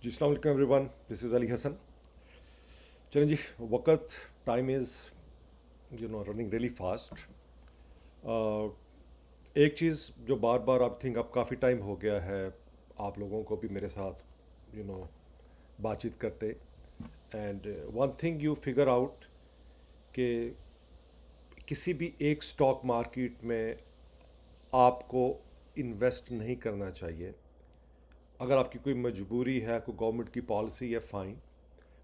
जी अस्सलाम वालेकुम everyone, this is Ali Hasan. चलें जी, वक्त time is running really fast. एक चीज़ जो बार बार आई थिंक अब काफ़ी टाइम हो गया है आप लोगों को भी मेरे साथ यू नो बातचीत करते, and one thing you figure out कि किसी भी एक स्टॉक मार्केट में आपको इन्वेस्ट नहीं करना चाहिए। अगर आपकी कोई मजबूरी है, कोई गवर्नमेंट की पॉलिसी है, फ़ाइन।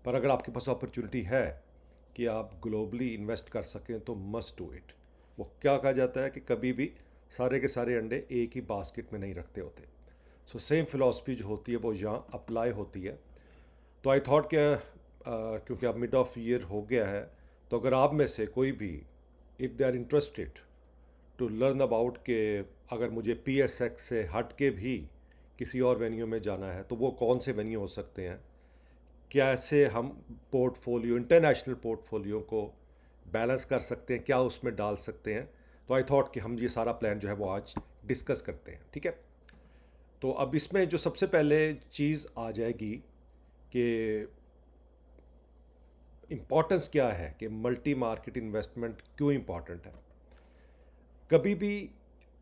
पर अगर आपके पास अपॉर्चुनिटी है कि आप ग्लोबली इन्वेस्ट कर सकें तो मस्ट डू इट। वो क्या कहा जाता है कि कभी भी सारे के सारे अंडे एक ही बास्केट में नहीं रखते होते। सो सेम फिलॉसफी जो होती है वो यहाँ अप्लाई होती है। तो आई थॉट क्या, क्योंकि अब मिड ऑफ ईयर हो गया है, तो अगर आप में से कोई भी if they are interested to learn about के अगर मुझे PSX से हट के भी किसी और वेन्यू में जाना है तो वो कौन से वेन्यू हो सकते हैं, कैसे हम पोर्टफोलियो इंटरनेशनल पोर्टफोलियो को बैलेंस कर सकते हैं, क्या उसमें डाल सकते हैं, तो आई थॉट कि हम ये सारा प्लान जो है वो आज डिस्कस करते हैं। ठीक है, तो अब इसमें जो सबसे पहले चीज़ आ जाएगी कि इम्पोर्टेंस क्या है, कि मल्टी मार्केट इन्वेस्टमेंट क्यों इम्पॉर्टेंट है। कभी भी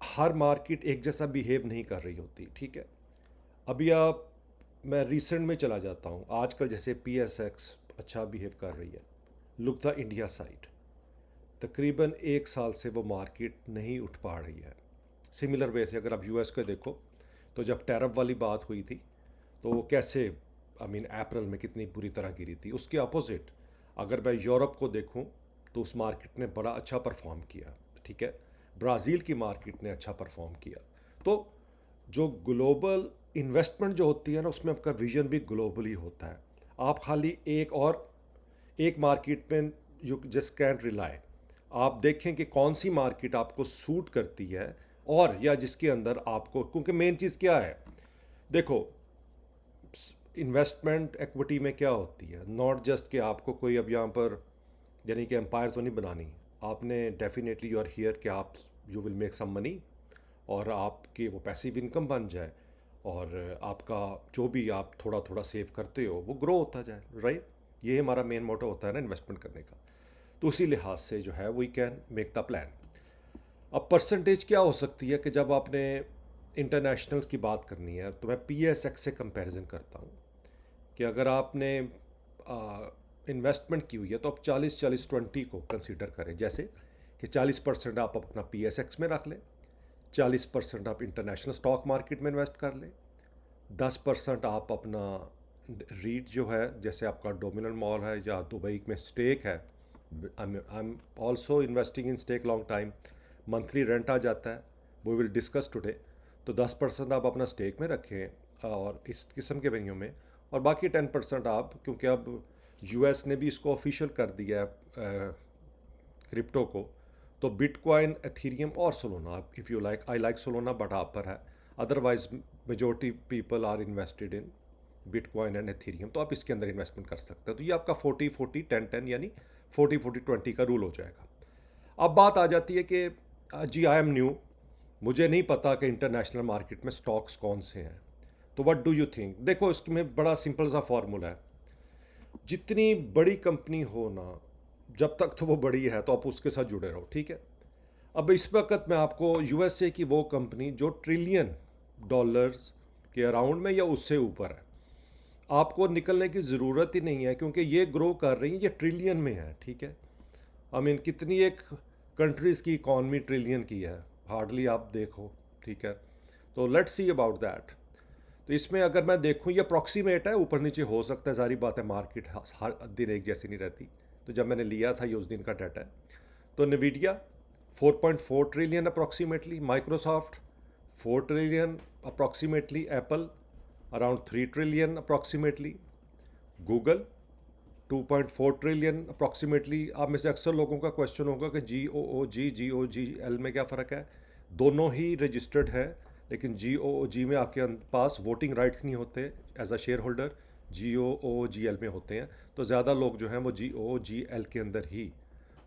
हर मार्केट एक जैसा बिहेव नहीं कर रही होती। ठीक है, अभी आप मैं रिसेंट में चला जाता हूँ, आजकल जैसे PSX अच्छा बिहेव कर रही है। लुक द इंडिया साइड, तकरीबन एक साल से वो मार्केट नहीं उठ पा रही है। सिमिलर वे से अगर आप US को देखो, तो जब टैरिफ वाली बात हुई थी तो वो कैसे अप्रैल में कितनी बुरी तरह गिरी थी। उसके अपोजिट अगर मैं यूरोप को देखूं तो उस मार्केट ने बड़ा अच्छा परफॉर्म किया। ठीक है, ब्राज़ील की मार्केट ने अच्छा परफॉर्म किया। तो जो ग्लोबल इन्वेस्टमेंट जो होती है ना, उसमें आपका विजन भी ग्लोबली होता है। आप खाली एक मार्केट में यू जस्ट कैंट रिलाई। आप देखें कि कौन सी मार्केट आपको सूट करती है, और या जिसके अंदर आपको, क्योंकि मेन चीज़ क्या है, देखो इन्वेस्टमेंट इक्विटी में क्या होती है, नॉट जस्ट कि आपको कोई अब यहाँ पर यानी कि एम्पायर तो नहीं बनानी। आपने डेफिनेटली यू आर हियर कि आप you will make some money, और आपकी वो पैसिव इनकम बन जाए, और आपका जो भी आप थोड़ा थोड़ा सेव करते हो वो ग्रो होता जाए। राइट, ये हमारा मेन मोटो होता है ना इन्वेस्टमेंट करने का। तो उसी लिहाज से जो है we can make the plan. अब परसेंटेज क्या हो सकती है कि जब आपने इंटरनेशनल की बात करनी है, तो मैं PSX से कंपैरिजन करता हूँ कि अगर आपने इन्वेस्टमेंट की हुई है तो आप 40-40-20 को कंसीडर करें। जैसे कि 40% आप अपना PSX में रख लें, 40% आप इंटरनेशनल स्टॉक मार्केट में इन्वेस्ट कर लें, 10% आप अपना रीट जो है, जैसे आपका डोमिनल मॉल है या दुबई में स्टेक है। I am also investing in stake long time, monthly rent आ जाता है, वो विल डिस्कस टुडे। तो 10% आप अपना स्टेक में रखें और इस किस्म के वेन्यू में, और बाकी 10% आप, क्योंकि अब US ने भी इसको ऑफिशियल कर दिया है क्रिप्टो को, तो बिटकॉइन, एथीरियम और Solana, if you like, I like Solana but आप पर है, otherwise majority people are invested in bitcoin and Ethereum, तो आप इसके अंदर इन्वेस्टमेंट कर सकते हैं। तो ये आपका 40-40-10-10 यानी 40-40-20 का रूल हो जाएगा। अब बात आ जाती है कि जी आई एम न्यू, मुझे नहीं पता कि इंटरनेशनल मार्केट में स्टॉक्स कौन से हैं, तो व्हाट डू यू थिंक। देखो इसमें बड़ा सिंपल सा फॉर्मूला है, जितनी बड़ी कंपनी हो ना, जब तक तो वो बड़ी है तो आप उसके साथ जुड़े रहो। ठीक है, अब इस वक्त मैं आपको USA की वो कंपनी जो ट्रिलियन डॉलर्स के अराउंड में या उससे ऊपर है, आपको निकलने की ज़रूरत ही नहीं है, क्योंकि ये ग्रो कर रही है, ये ट्रिलियन में है। ठीक है, कितनी एक कंट्रीज़ की इकॉनमी ट्रिलियन की है, हार्डली आप देखो। ठीक है, तो लेट्स सी अबाउट दैट। तो इसमें अगर मैं देखूं, ये अप्रॉक्सीमेट है, ऊपर नीचे हो सकता है, सारी बात है, मार्केट हर दिन एक जैसी नहीं रहती। तो जब मैंने लिया था ये उस दिन का डाटा है। तो NVIDIA 4.4 trillion approximately, Microsoft 4 trillion approximately, Apple around 3 trillion approximately, Google 2.4 trillion approximately. आप में से अक्सर लोगों का क्वेश्चन होगा कि GOOGL में क्या फ़र्क है। दोनों ही रजिस्टर्ड हैं, लेकिन GOOG में आपके पास वोटिंग राइट्स नहीं होते as a share holder, GOOGL में होते हैं। तो ज़्यादा लोग जो हैं वो GOOGL के अंदर ही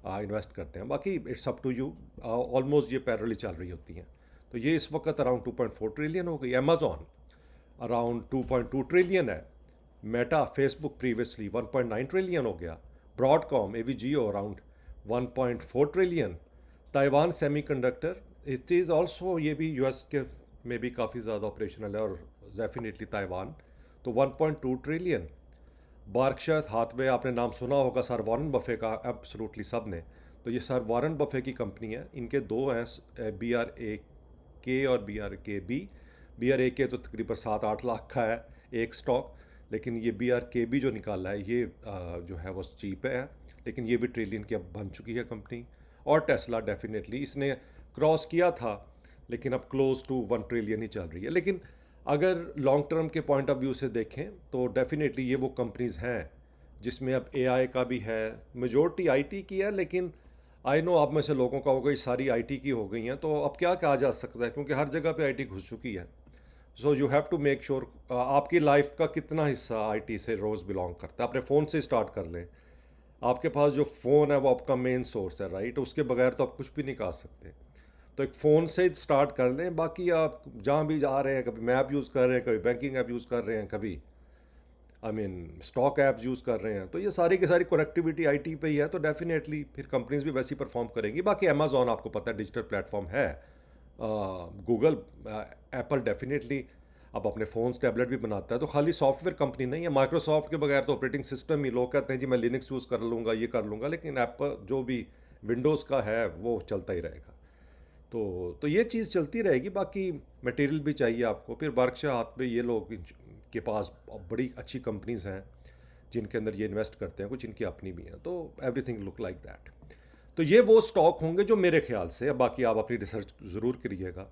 इन्वेस्ट करते हैं, बाकी it's up to you. Almost ये पैरेलली चल रही होती हैं। तो ये इस वक्त अराउंड 2.4 ट्रिलियन हो गई। अमेज़ॉन अराउंड 2.2 ट्रिलियन है, मेटा फेसबुक प्रीवियसली 1.9 ट्रिलियन हो गया, Broadcom AVGO around 1.4 trillion, Taiwan semiconductor it is also, ये भी यूएस के में भी काफ़ी ज़्यादा ऑपरेशनल है, और डेफिनेटली ताइवान, तो 1.2 ट्रिलियन। बार्कशायर हाथवे, आपने नाम सुना होगा सर वॉरेन बफे का, एब्सोल्युटली सब ने। तो ये सर वॉरेन बफे की कंपनी है, इनके दो हैं, BRAK और BRAK तो तकरीबन 7-8 लाख का है एक स्टॉक, लेकिन ये BRKB जो निकाला है ये जो है वो चीप है, लेकिन ये भी ट्रिलियन की अब बन चुकी है कंपनी। और टेस्ला डेफिनेटली इसने क्रॉस किया था, लेकिन अब क्लोज टू 1 ट्रिलियन ही चल रही है। लेकिन अगर लॉन्ग टर्म के पॉइंट ऑफ व्यू से देखें तो डेफिनेटली ये वो कंपनीज़ हैं जिसमें अब AI का भी है, मेजॉरिटी IT की है, लेकिन आई नो आप में से लोगों का होगा ये सारी IT की हो गई हैं, तो अब क्या कहा जा सकता है, क्योंकि हर जगह पे IT घुस चुकी है। So you have to make sure आपकी लाइफ का कितना हिस्सा IT से रोज़ बिलोंग करता है। अपने फ़ोन से स्टार्ट कर लें, आपके पास जो फ़ोन है वो आपका मेन सोर्स है, राइट, उसके बगैर तो आप कुछ भी नहीं कर सकते। तो एक फ़ोन से स्टार्ट कर लें, बाकी आप जहाँ भी जा रहे हैं, कभी मैप यूज़ कर रहे हैं, कभी बैंकिंग ऐप यूज़ कर रहे हैं, कभी स्टॉक ऐप्स यूज़ कर रहे हैं, तो ये सारी की सारी कनेक्टिविटी IT पे ही है, तो डेफिनेटली फिर कंपनीज भी वैसी परफॉर्म करेंगी। बाकी अमेज़ॉन आपको पता है डिजिटल प्लेटफॉर्म है, गूगल, एप्पल डेफिनेटली अब अपने फ़ोन्स टैबलेट भी बनाता है, तो खाली सॉफ्टवेयर कंपनी नहीं है। माइक्रोसॉफ्ट के बगैर तो ऑपरेटिंग सिस्टम ही, लोग कहते हैं जी मैं लिनक्स यूज़ कर लूँगा, ये कर लूँगा, लेकिन एप्पल जो भी विंडोज़ का है वो चलता ही रहेगा। तो ये चीज़ चलती रहेगी। बाकी मटेरियल भी चाहिए आपको, फिर बर्कशायर हाथ पे ये लोग के पास बड़ी अच्छी कंपनीज़ हैं जिनके अंदर ये इन्वेस्ट करते हैं, कुछ इनकी अपनी भी हैं, तो एवरीथिंग लुक लाइक दैट। तो ये वो स्टॉक होंगे जो मेरे ख्याल से, बाकी आप अपनी रिसर्च ज़रूर करिएगा,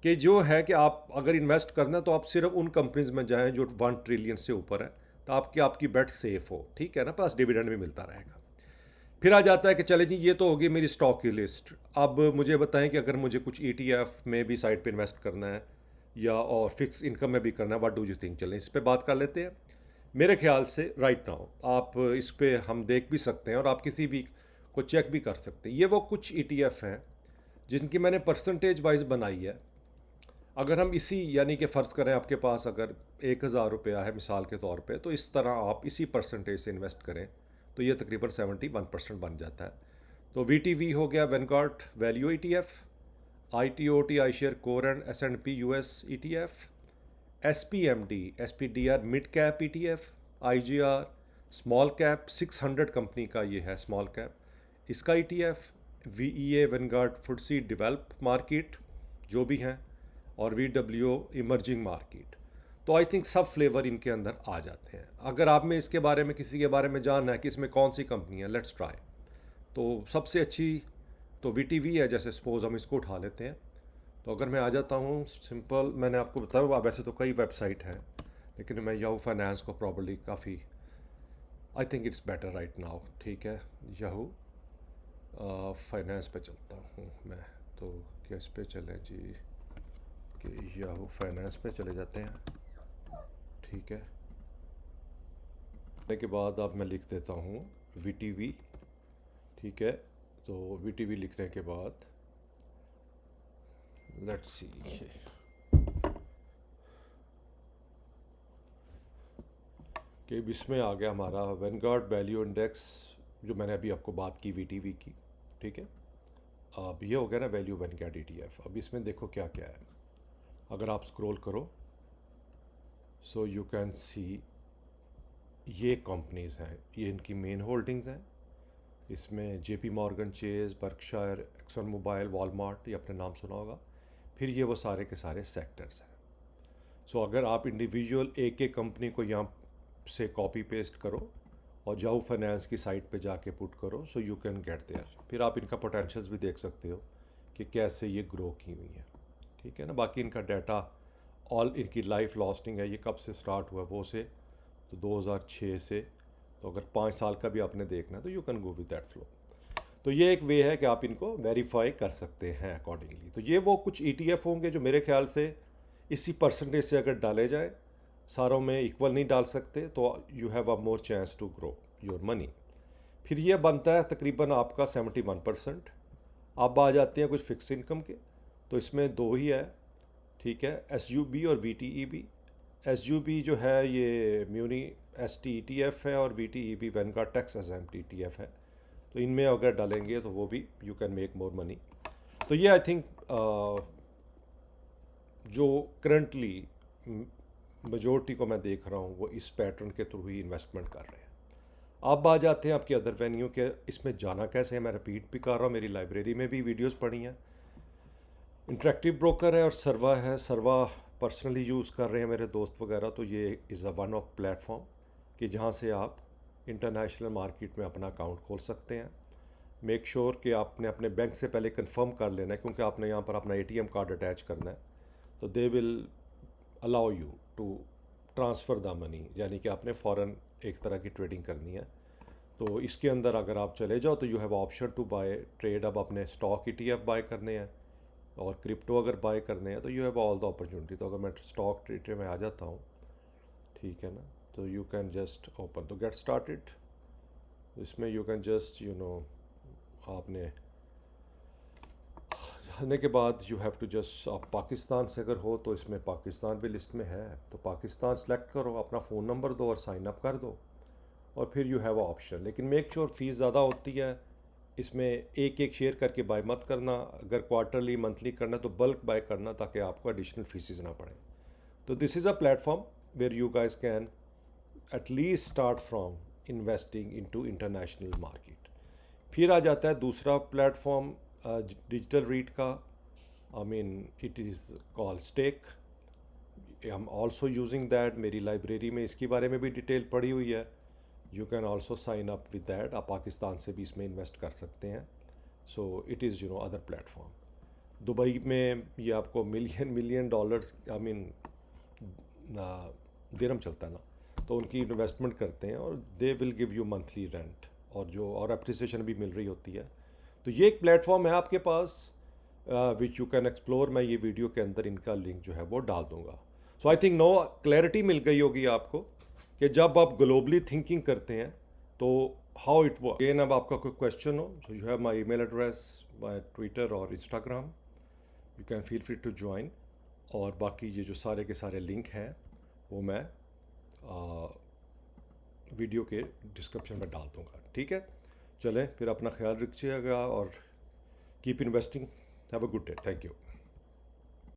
कि जो है कि आप अगर इन्वेस्ट करना है तो आप सिर्फ उन कंपनीज़ में जाएं जो 1 ट्रिलियन से ऊपर है, तो आपकी बेट सेफ हो, ठीक है ना, प्लस डिविडेंड भी मिलता रहेगा। फिर आ जाता है कि चले जी ये तो होगी मेरी स्टॉक की लिस्ट, अब मुझे बताएं कि अगर मुझे कुछ ETF में भी साइड पे इन्वेस्ट करना है या और फिक्स इनकम में भी करना है, व्हाट डू यू थिंक, चलें इस पे बात कर लेते हैं। मेरे ख्याल से राइट नाउ आप इस पे हम देख भी सकते हैं और आप किसी भी को चेक भी कर सकते हैं। ये वो कुछ ETF हैं जिनकी मैंने परसेंटेज वाइज बनाई है। अगर हम इसी यानी कि फ़र्ज़ करें आपके पास अगर 1,000 रुपया है मिसाल के तौर पे, तो इस तरह आप इसी परसेंटेज से इन्वेस्ट करें तो ये तकरीबन 71% बन जाता है। तो VTV हो गया Vanguard value ETF, ITOT iShare Core and S&P US ETF, SPDR mid cap ETF, IGR small cap 600 company का ये है स्मॉल कैप, इसका ETF, VEA Vanguard FTSE develop market जो भी हैं, और VWO इमर्जिंग मार्केट। तो आई थिंक सब फ्लेवर इनके अंदर आ जाते हैं। अगर आप में इसके बारे में किसी के बारे में जानना है कि इसमें कौन सी कंपनी है, लेट्स ट्राई। तो सबसे अच्छी तो VTV है, जैसे सपोज़ हम इसको उठा लेते हैं। तो अगर मैं आ जाता हूँ सिंपल, मैंने आपको बताया वैसे तो कई वेबसाइट हैं, लेकिन मैं याहू फाइनेंस को प्रॉब्ली काफ़ी I think it's better right now, ठीक है, याहू फाइनेंस पे चलता हूँ मैं। तो किस पे चलें जी, कि याहू फाइनेंस पे चले जाते हैं, ठीक है। के बाद अब मैं लिख देता हूँ VTV, ठीक है। तो VTV लिखने के बाद लेट्स सी, कि इसमें आ गया हमारा वैनगार्ड वैल्यू इंडेक्स, जो मैंने अभी आपको बात की VTV की, ठीक है। अब ये हो गया ना वैल्यू वैनगार्ड ETF। अब इसमें देखो क्या क्या है, अगर आप स्क्रॉल करो सो यू कैन सी ये कंपनीज़ हैं, ये इनकी मेन होल्डिंग्स हैं। इसमें JP Morgan chase, Berkshire, action mobile, Walmart, ये आपने नाम सुना होगा। फिर ये वो सारे के सारे सेक्टर्स हैं। सो अगर आप इंडिविजुअल एक एक कंपनी को यहाँ से कॉपी पेस्ट करो और जाओ फाइनेंस की साइट पे जाके पुट करो, so you can get there. फिर आप इनका पोटेंशियल्स भी देख सकते हो कि कैसे ये ग्रो की हुई है, ठीक है ना। बाकी इनका डाटा ऑल इनकी लाइफ लॉस्टिंग है, ये कब से स्टार्ट हुआ वो से, तो 2006 से, तो अगर 5 साल का भी आपने देखना है तो you can go with that flow. तो ये एक वे है कि आप इनको वेरीफाई कर सकते हैं अकॉर्डिंगली। तो ये वो कुछ ETF होंगे जो मेरे ख्याल से इसी परसेंटेज से अगर डाले जाए, सारों में इक्वल नहीं डाल सकते, तो you have a more chance to grow your money. फिर ये बनता है तकरीबन आपका 71%। अब आ जाते हैं कुछ फिक्स इनकम के, तो इसमें दो ही है, ठीक है, SUB और VTEB। SUB जो है ये म्यूनी ST ETF है और VTEB Vanguard tax exempt ETF है। तो इनमें अगर डालेंगे तो वो भी you can make more money. तो ये आई थिंक जो करंटली मेजोरिटी को मैं देख रहा हूँ वो इस पैटर्न के थ्रू ही इन्वेस्टमेंट कर रहे हैं। अब आ जाते हैं आपकी अदर वेन्यू के इसमें जाना कैसे है। मैं रिपीट भी कर रहा हूँ, मेरी लाइब्रेरी में भी वीडियोस पड़ी हैं। इंटरेक्टिव ब्रोकर है और सर्वा है। सर्वा पर्सनली यूज़ कर रहे हैं मेरे दोस्त वगैरह। तो ये is a one of platform कि जहाँ से आप इंटरनेशनल मार्केट में अपना अकाउंट खोल सकते हैं। मेक श्योर कि आपने अपने बैंक से पहले कंफर्म कर लेना है, क्योंकि आपने यहाँ पर अपना ATM कार्ड अटैच करना है। तो they will allow you to transfer the money, यानी कि आपने फ़ौरन एक तरह की ट्रेडिंग करनी है। तो इसके अंदर अगर आप चले जाओ तो you have option to buy trade. अब अपने स्टॉक ETF बाय करने हैं और क्रिप्टो अगर बाय करने हैं तो you have all the opportunity. तो अगर मैं स्टॉक ट्रेड में आ जाता हूँ, ठीक है ना, तो यू कैन जस्ट ओपन तो गेट स्टार्टेड। इसमें यू कैन जस्ट आपने आने के बाद यू हैव टू जस्ट, आप पाकिस्तान से अगर हो तो इसमें पाकिस्तान भी लिस्ट में है, तो पाकिस्तान सेलेक्ट करो, अपना फ़ोन नंबर दो और साइन अप कर दो और फिर यू हैव ऑप्शन। लेकिन मेक श्योर फ़ीस ज़्यादा होती है इसमें। एक एक शेयर करके बाय मत करना। अगर क्वार्टरली मंथली करना तो बल्क बाय करना, ताकि आपको एडिशनल फीसेस ना पड़े। तो this is a platform where you guys can at least start from investing into international market. फिर आ जाता है दूसरा प्लेटफॉर्म डिजिटल रीट का। I mean it is called Stake. I am also using that. मेरी लाइब्रेरी में इसके बारे में भी डिटेल पड़ी हुई है। You can also sign up with that. आप पाकिस्तान से भी इसमें इन्वेस्ट कर सकते हैं। So it is other platform. Dubai में ये आपको मिलियन डॉलर्स, आई मीन दिरहम चलता है ना, तो उनकी इन्वेस्टमेंट करते हैं और they will give you monthly rent और अप्रिसिएशन भी मिल रही होती है। तो ये एक प्लेटफॉर्म है आपके पास विच यू कैन एक्सप्लोर। मैं ये वीडियो के अंदर इनका लिंक जो है वो डाल दूंगा। सो आई थिंक नो क्लैरिटी मिल गई होगी आपको कि जब आप ग्लोबली थिंकिंग करते हैं तो हाउ इट वर्क। अगेन, अब आपका कोई क्वेश्चन हो तो you have my email address, my Twitter और Instagram, you can feel free to join. और बाकी ये जो सारे के सारे लिंक हैं वो मैं वीडियो के डिस्क्रिप्शन में डाल दूँगा। ठीक है, चलें फिर अपना ख्याल रखिएगा और keep investing. Have a good day. Thank you.